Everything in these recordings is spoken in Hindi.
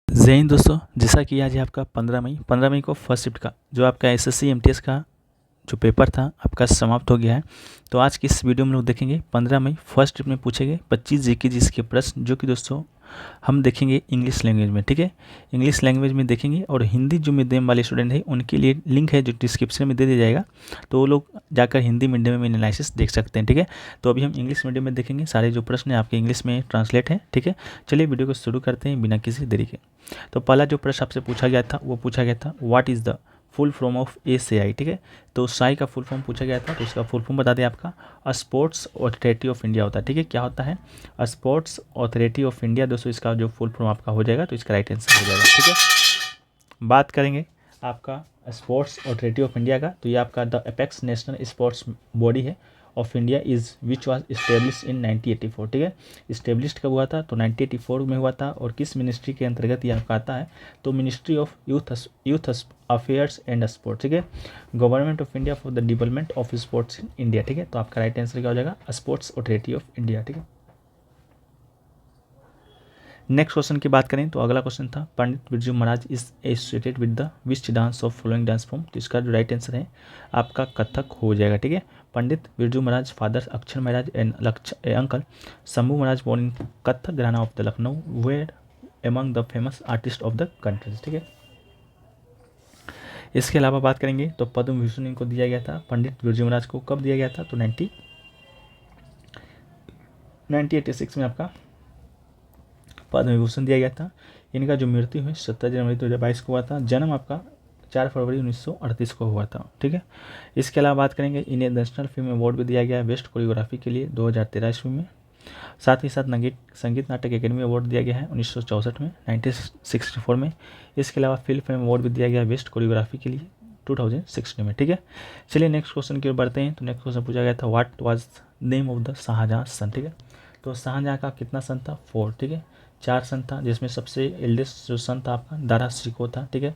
जय हिंद दोस्तों। जैसा कि आज है आपका 15 मई को फर्स्ट शिफ्ट का जो आपका एसएससी एमटीएस का जो पेपर था आपका समाप्त हो गया है। तो आज की इस वीडियो में लोग देखेंगे 15 मई फर्स्ट शिफ्ट में पूछे गए 25 जीके जिसके प्रश्न, जो कि दोस्तों हम देखेंगे इंग्लिश लैंग्वेज में। ठीक है, इंग्लिश लैंग्वेज में देखेंगे और हिंदी जो मीडियम वाले स्टूडेंट हैं उनके लिए लिंक है जो डिस्क्रिप्शन में दे दिया जाएगा, तो वो लोग जाकर हिंदी मीडियम में एनालिसिस देख सकते हैं। ठीक है, तो अभी हम इंग्लिश मीडियम में देखेंगे, सारे जो प्रश्न हैं आपके इंग्लिश में ट्रांसलेट हैं। ठीक है, चलिए वीडियो को शुरू करते हैं बिना किसी देरी के। तो पहला जो प्रश्न आपसे पूछा गया था वो पूछा गया था what is the full form of ACI. ठीक है, तो साई का फुल फॉर्म पूछा गया था, तो उसका फुल फॉर्म बता दें आपका स्पोर्ट्स अथॉरिटी ऑफ इंडिया होता है। ठीक है, क्या होता है स्पोर्ट्स अथॉरिटी ऑफ इंडिया। दोस्तों इसका जो फुल फॉर्म आपका हो जाएगा तो इसका राइट आंसर हो जाएगा। ठीक है, बात करेंगे आपका स्पोर्ट्स अथॉरिटी ऑफ इंडिया का, तो ये आपका the apex national sports body है of India is which was establish in 1984। ठीक है, इस्टेब्लिश्ड कब हुआ था तो 1984 में हुआ था। और किस मिनिस्ट्री के अंतर्गत ये आपका आता है तो ministry of youth affairs and sports. ठीक है, government of India for the development of sports in India. ठीक है, तो आपका राइट आंसर क्या हो जाएगा स्पोर्ट्स अथॉरिटी ऑफ इंडिया। ठीक है, नेक्स्ट क्वेश्चन की बात करें तो अगला क्वेश्चन था Pandit Birju Maharaj is associated with the which dance of following dance form. तो इसका जो राइट आंसर है आपका कथक हो जाएगा। ठीक है, पंडित Birju Maharaj father Akshar Maharaj and uncle Shambhu Maharaj born in Kathak gharana of the Lucknow where among the famous artist of the countries. ठीक है, इसके अलावा बात करेंगे तो पद्म विभूषण इनको दिया गया था पंडित बिरजू महाराज को, कब दिया गया था तो 1986 में आपका पद्म विभूषण दिया गया था। इनका जो मृत्यु है 17 जनवरी 2022 को हुआ था। जन्म आपका 4 फरवरी 1938 को हुआ था। ठीक है, इसके अलावा बात करेंगे इन्हें नेशनल फिल्म अवार्ड भी दिया गया है बेस्ट कोरियोग्राफी के लिए 2013 ईस्वी में। साथ ही साथ संगीत नाटक अकेडमी अवार्ड दिया गया है 1964 में 1964 में। इसके अलावा फिल्म अवार्ड भी दिया गया है बेस्ट कोरियोग्राफी के लिए 2016 में। ठीक है, चलिए नेक्स्ट क्वेश्चन की ओर बढ़ते हैं। तो नेक्स्ट क्वेश्चन पूछा गया था what was name of the Shahjahan son. ठीक है, तो शाहजहां का कितना सन था 4। ठीक है, 4 सन था, जिसमें सबसे एल्डेस्ट जो सन था आपका दारा शिकोह था। ठीक है,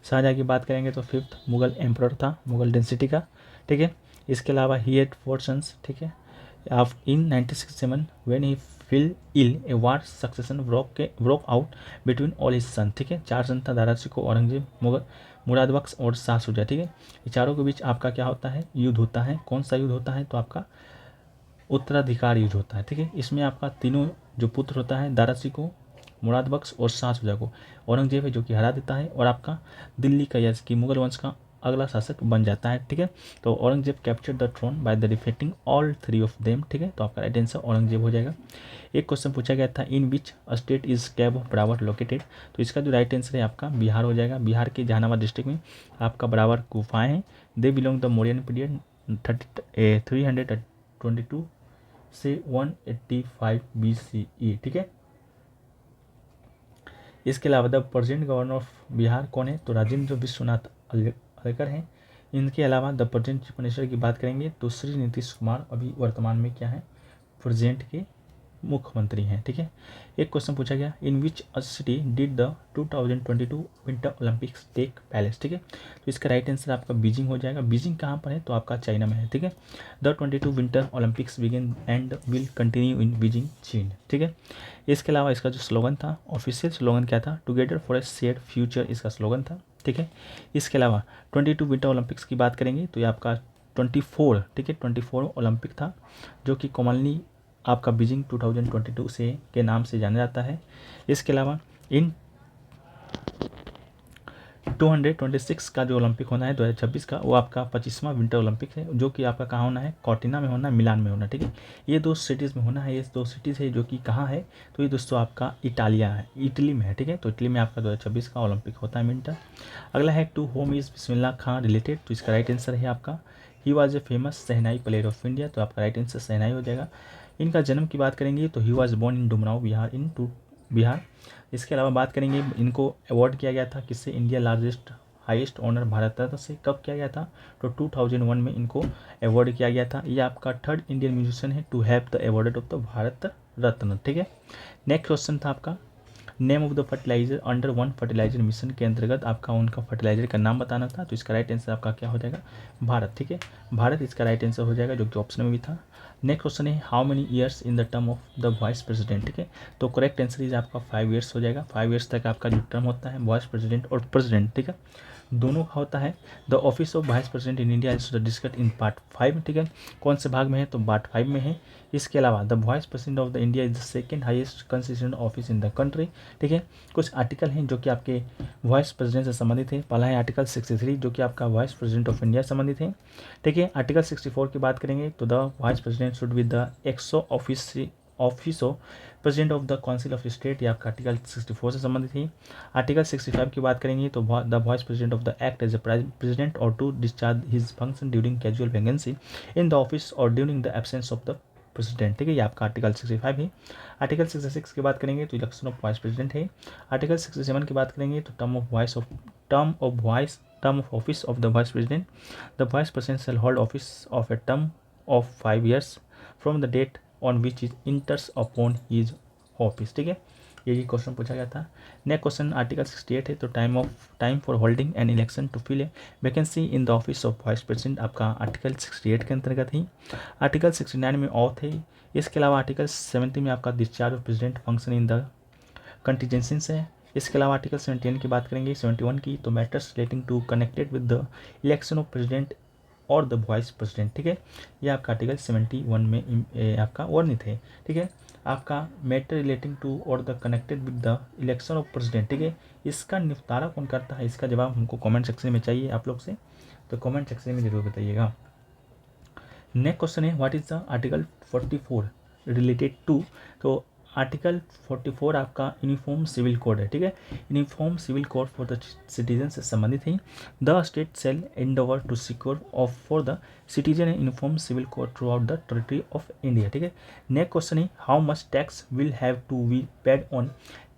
शाहजहां की बात करेंगे तो 5th मुगल एम्परर था मुगल डेंसिटी का। ठीक है, इसके अलावा ही हैड 4 सन्स। ठीक है, in 1967 when he fell ill a war succession broke out between all his sons। ठीक है, 4 सन था दारा शिकोह औरंगजेब मुराद बख्श और शाह शुजा। ठीक है, ये चारों के बीच आपका क्या होता है युद्ध होता है। कौन सा युद्ध होता है तो आपका उत्तराधिकार युद्ध होता है। ठीक है, इसमें आपका तीनों जो पुत्र होता है दारा शिकोह मुराद बख्श और शाह शुजा को औरंगजेब है जो कि हरा देता है और आपका दिल्ली का यानी कि मुगल वंश का अगला शासक बन जाता है। ठीक है, तो Aurangzeb capture the throne by the defeating all 3 of them. ठीक है, तो आपका राइट आंसर औरंगजेब हो जाएगा। एक क्वेश्चन पूछा गया था in which state is cab of Bravar located. तो इसका जो राइट आंसर है आपका बिहार हो जाएगा। बिहार के जहानाबाद डिस्ट्रिक्ट में आपका ब्रावर गुफाएं हैं। They belong the Mauryan period 322 से 185 BCE। ठीक है, इसके अलावा the present governor of Bihar कौन है तो राजेंद्र विश्वनाथ अलेकर हैं। इनके अलावा द प्रेजेंट चीफ मिनिस्टर की बात करेंगे तो श्री नीतीश कुमार अभी वर्तमान में क्या है प्रेजेंट के मुख्यमंत्री हैं। ठीक है, एक क्वेश्चन पूछा गया in which city did the 2022 winter Olympics take place. ठीक है, तो इसका राइट आंसर आपका बीजिंग हो जाएगा। बीजिंग कहाँ पर है तो आपका चाइना में है। ठीक है, the 22 winter Olympics begin and will continue in Beijing चीन। ठीक है, इसके अलावा इसका जो स्लोगन था ऑफिशियल स्लोगन क्या था together for a shared future इसका स्लोगन था। ठीक है, इसके अलावा 22 विंटर ओलंपिक्स की बात करेंगे तो ये आपका 24 ठीक है 24 ओलंपिक था जो कि कॉमनली आपका बीजिंग 2022 से के नाम से जाना जाता है। इसके अलावा इन 226 का जो ओलंपिक होना है 2026 का वो आपका 25वां विंटर ओलंपिक है जो कि आपका कहाँ होना है कॉर्टिना में होना है मिलान में होना। ठीक है, ये 2 सिटीज़ में होना है। ये 2 सिटीज़ है जो कि कहाँ है तो ये दोस्तों आपका इटालिया है इटली में है। ठीक है, तो इटली में आपका 2026 का ओलंपिक होता है विंटर। अगला है to whom is Bismillah Khan related, तो इसका राइट आंसर है आपका he was a famous shehnai player of India, तो आपका राइट आंसर शहनाई हो जाएगा। इनका जन्म की बात करेंगे तो he was born in Dumraon Bihar. इसके अलावा बात करेंगे इनको अवार्ड किया गया था किससे India largest highest honour Bharat Ratna से, कब किया गया था तो 2001 में इनको अवार्ड किया गया था। ये आपका 3rd इंडियन म्यूजिशियन है to have the award of the Bharat Ratna. ठीक है, नेक्स्ट क्वेश्चन था आपका name of the fertiliser under one fertiliser mission के अंतर्गत आपका उनका फर्टिलाइजर का नाम बताना था, तो इसका राइट आंसर आपका क्या हो जाएगा, भारत। ठीक है, भारत इसका राइट आंसर हो जाएगा, जो कि ऑप्शन में भी था। नेक्स्ट क्वेश्चन है how many years in the term of the vice president. ठीक है, तो करेक्ट आंसर इज आपका 5 ईयर्स हो जाएगा। 5 ईयर्स तक आपका जो टर्म होता है वाइस प्रेसिडेंट और प्रेसिडेंट, ठीक है, दोनों का होता है। The office of vice president in India is discuss in part 5। ठीक है, कौन से भाग में है, तो पार्ट 5 में है। इसके अलावा the vice president of the India is the second highest constitutional office in the country. ठीक है, कुछ आर्टिकल हैं जो कि आपके वाइस प्रेसिडेंट से संबंधित है। पहला है आर्टिकल 63 जो कि आपका वाइस प्रेसिडेंट ऑफ इंडिया संबंधित है। ठीक है, आर्टिकल 64 की बात करेंगे तो the vice president should be the ex officio president of the council of state, ये आपका आर्टिकल 64 से संबंधित है। आर्टिकल 65 की बात करेंगे तो the vice president of the act as a president और to discharge his function during casual vacancy in the office और during the absence of the president. ठीक है, ये आपका आर्टिकल 65 है। आर्टिकल 66 की बात करेंगे तो इलेक्शन ऑफ वाइस प्रेसिडेंट है। आर्टिकल 67 की बात करेंगे तो term of office of the vice president. The vice president shall hold office of a term of 5 years from the date on which is enters upon his office. ठीक है, यही क्वेश्चन पूछा गया था। नेक्स्ट क्वेश्चन आर्टिकल 68 है, तो time for holding an election to fill a vacancy in the office of vice president आपका आर्टिकल 68 के अंतर्गत ही। आर्टिकल 69 में ऑथ है। इसके अलावा आर्टिकल 70 में आपका discharge of president function in the contingencies है। इसके अलावा आर्टिकल 71 की बात करेंगे, 71 की, तो matters relating to connected with the election of president और द वाइस प्रेसिडेंट। ठीक है, ये आपका आर्टिकल 71 में आपका वर्णित है। ठीक है, आपका मैटर रिलेटिंग टू और the connected with the election of president. ठीक है, इसका निपटारा कौन करता है, इसका जवाब हमको कमेंट सेक्शन में चाहिए आप लोग से, तो कमेंट सेक्शन में जरूर बताइएगा। नेक्स्ट क्वेश्चन है what is the article 44 related to, तो आर्टिकल 44 आपका यूनिफॉर्म सिविल कोड है। ठीक है, uniform civil code for the citizen से संबंधित है। The state shall endeavour to secure of for the citizen uniform civil code throughout the territory of India. ठीक है, नेक्स्ट क्वेश्चन है how much tax will have to be paid on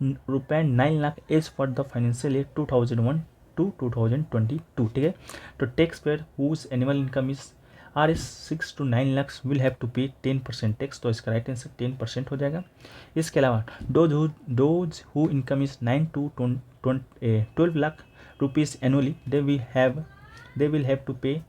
₹9 lakh as for the financial year 2001 to 2022। ठीक है, तो tax payer whose annual income is Rs 6 to 9 lakhs will have to pay 10% tax, तो इसका राइट आंसर 10% हो जाएगा। इसके अलावा those who income is 9 to 12 lakh rupees annually they will have to pay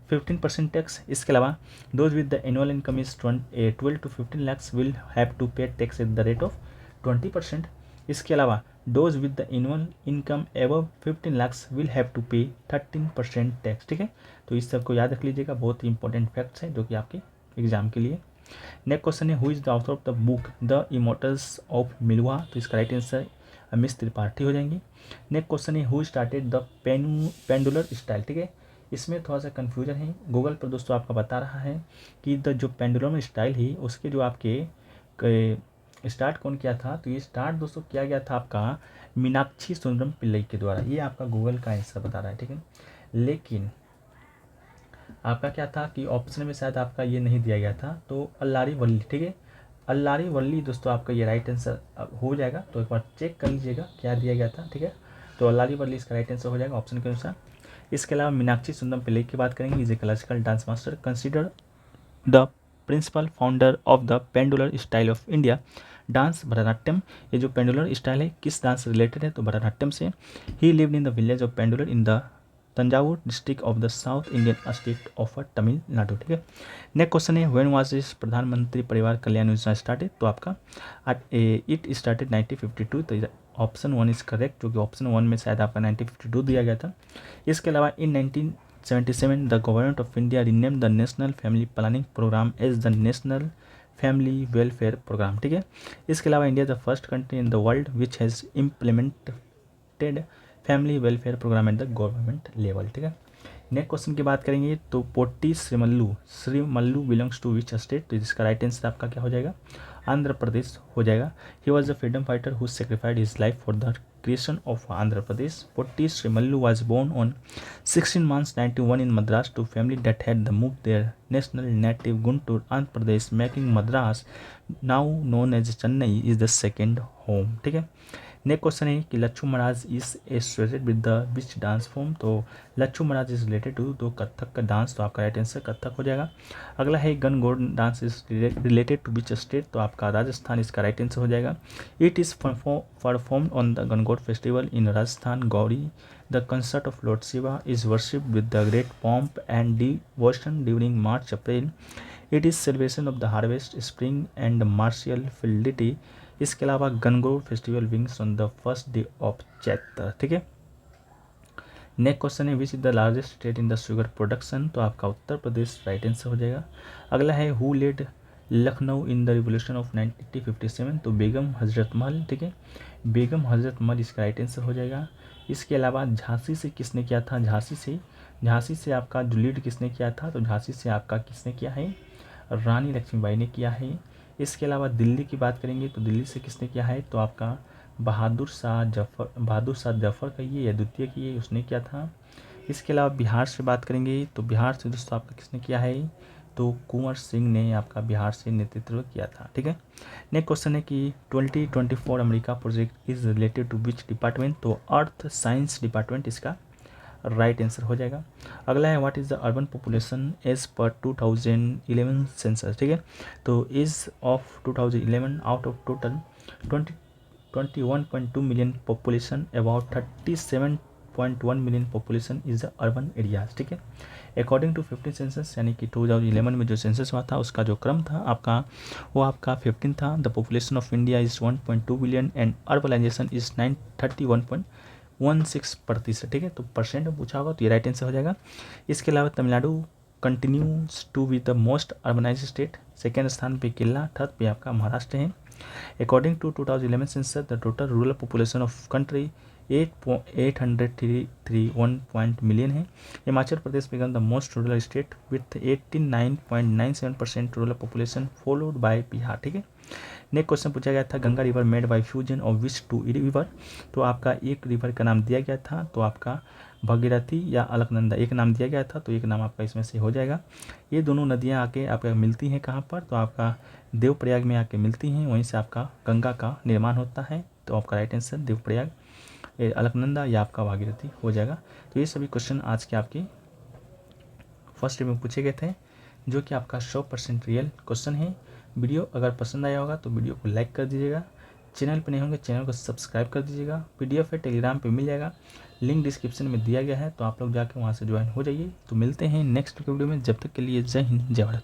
15% tax. इसके अलावा those with the annual income is 12 to 15 lakhs will have to pay tax at the rate of 20%। इसके अलावा those with the annual income above 15 lakhs will have to pay 13% tax. ठीक है, तो इस सबको याद रख लीजिएगा, बहुत ही इंपॉर्टेंट फैक्ट्स हैं जो कि आपके एग्जाम के लिए। नेक्स्ट क्वेश्चन है who is the author of the book the immortals of मिलवा, तो इसका राइट आंसर मिस त्रिपाठी हो जाएंगे। नेक्स्ट क्वेश्चन है who started the Pandanallur style. ठीक है, इसमें थोड़ा सा कन्फ्यूजन है, गूगल पर दोस्तों आपका बता रहा है कि द जो पेंडुलम स्टाइल है उसके जो आपके स्टार्ट कौन किया था, तो ये स्टार्ट दोस्तों किया गया था आपका मीनाक्षी सुंदरम पिल्लई के द्वारा, ये आपका गूगल का आंसर बता रहा है। ठीक है, लेकिन आपका क्या था कि ऑप्शन में शायद आपका ये नहीं दिया गया था, तो अल्लारी वल्ली। ठीक है, अल्लारी वल्ली दोस्तों आपका ये राइट आंसर हो जाएगा, तो एक बार चेक कर लीजिएगा क्या दिया गया था। ठीक है, तो अल्लारी वल्ली इसका राइट आंसर हो जाएगा ऑप्शन के अनुसार। इसके अलावा मीनाक्षी सुंदरम पिल्लई की बात करेंगे, is a classical dance master consider the principal founder of the Pandanallur style of India dance Bharatanatyam. ये जो पेंडुलर स्टाइल है किस डांस से रिलेटेड है, तो भरतनाट्यम से। He lived in the village of Pandanallur in the Thanjavur district of the south Indian state of Tamil Nadu. ठीक है, नेक्स्ट क्वेश्चन है when was this Pradhanmantri Parivar Kalyan Yojana started, तो आपका इट स्टार्टेड 1952, तो ऑप्शन 1 इज करेक्ट, जो कि ऑप्शन 1 में शायद आपका 1952 दिया गया था। इसके अलावा in 1977 the government of India rename the national family planning programme as the national family welfare programme. ठीक है, इसके अलावा India the first country in the world which has implemented family welfare programme at the government level. ठीक है, नेक्स्ट क्वेश्चन की बात करेंगे तो Potti Sriramulu belongs to which state, तो इसका राइट आंसर आपका क्या हो जाएगा, आंध्र प्रदेश हो जाएगा। He was the freedom fighter who सेक्रीफाइड his life for the creation of Andhra Pradesh. Potti Srimallu was born on 16 March 1991 in Madras to family that had moved their national native Guntur, Andhra Pradesh, making Madras, now known as Chennai, is the second home. ठीक है, नेक्स्ट क्वेश्चन है कि Lachhu Maharaj is associated with the which dance form. तो Lachhu Maharaj is related to तो कथक का डांस, तो आपका राइट आंसर कथक हो जाएगा। अगला है Gangaur dance is related to which state. तो आपका राजस्थान इसका राइट आंसर हो जाएगा। It is performed on the Gangaur festival in Rajasthan. Gauri the consort of lord Shiva is worship with the great pomp and devotion during March April. It is celebration of the harvest, spring and martial fidelity. इसके अलावा Gangaur festival wings on the first day of Chaitra. ठीक है। नेक्स्ट क्वेश्चन है which is the largest state in the sugar production. तो आपका उत्तर प्रदेश राइट आंसर हो जाएगा। अगला है who led Lucknow in the revolution of 1857। तो बेगम हजरत महल। ठीक है, बेगम हजरत महल इसका राइट आंसर हो जाएगा। इसके अलावा झांसी से किसने किया था, झांसी से आपका जो लीड किसने किया था, तो झांसी से आपका किसने किया है, रानी लक्ष्मीबाई ने किया है। इसके अलावा दिल्ली की बात करेंगे तो दिल्ली से किसने किया है, तो आपका बहादुर शाह जफ़र कहिए या द्वितीय कहिए, उसने किया था। इसके अलावा बिहार से बात करेंगे तो बिहार से दोस्तों आपका किसने किया है, तो कुंवर सिंह ने आपका बिहार से नेतृत्व किया था। ठीक है। नेक्स्ट क्वेश्चन है कि 2024 America project is related to which department. तो अर्थ साइंस डिपार्टमेंट इसका राइट आंसर हो जाएगा। अगला है what is the urban population as per 2011 census. ठीक है, तो as of 2011 out of total 21.2 million population, about 37.1 million population is the urban areas. ठीक है, अकॉर्डिंग टू 15 सेंसस, यानी कि 2011 में जो सेंसस हुआ था उसका जो क्रम था आपका वो आपका 15 था। The population of India is 1.2 billion and urbanization is 31.16%। ठीक है, तो परसेंट में पूछा होगा तो ये राइट आंसर हो जाएगा। इसके अलावा Tamil Nadu continues to be the most urbanize state, second स्थान पे केरला, थर्ड पे आपका महाराष्ट्र है। According to 2011 census the total rural population of country 831 million है। Himachal Pradesh become the most rural state with 89.97% rural population followed by Bihar. ठीक है। नेक्स्ट क्वेश्चन पूछा गया था Ganga river made by fusion of which two river. तो आपका एक रिवर का नाम दिया गया था, तो आपका भगीरथी या अलकनंदा एक नाम दिया गया था, तो एक नाम आपका इसमें से हो जाएगा। ये दोनों नदियाँ आके आपका मिलती हैं कहाँ पर, तो आपका देवप्रयाग में आके मिलती हैं, वहीं से आपका गंगा का निर्माण होता है। तो आपका राइट आंसर देवप्रयाग, अलकनंदा या आपका भागीरथी हो जाएगा। तो ये सभी क्वेश्चन आज के आपके फर्स्ट में पूछे गए थे, जो कि आपका 100% रियल क्वेश्चन है। वीडियो अगर पसंद आया होगा तो वीडियो को लाइक कर दीजिएगा, चैनल पर नहीं होंगे चैनल को सब्सक्राइब कर दीजिएगा। PDF है टेलीग्राम पे मिल जाएगा, लिंक डिस्क्रिप्शन में दिया गया है, तो आप लोग जाकर वहाँ से ज्वाइन हो जाइए। तो मिलते हैं नेक्स्ट वीडियो में, जब तक के लिए जय हिंद जय भारत।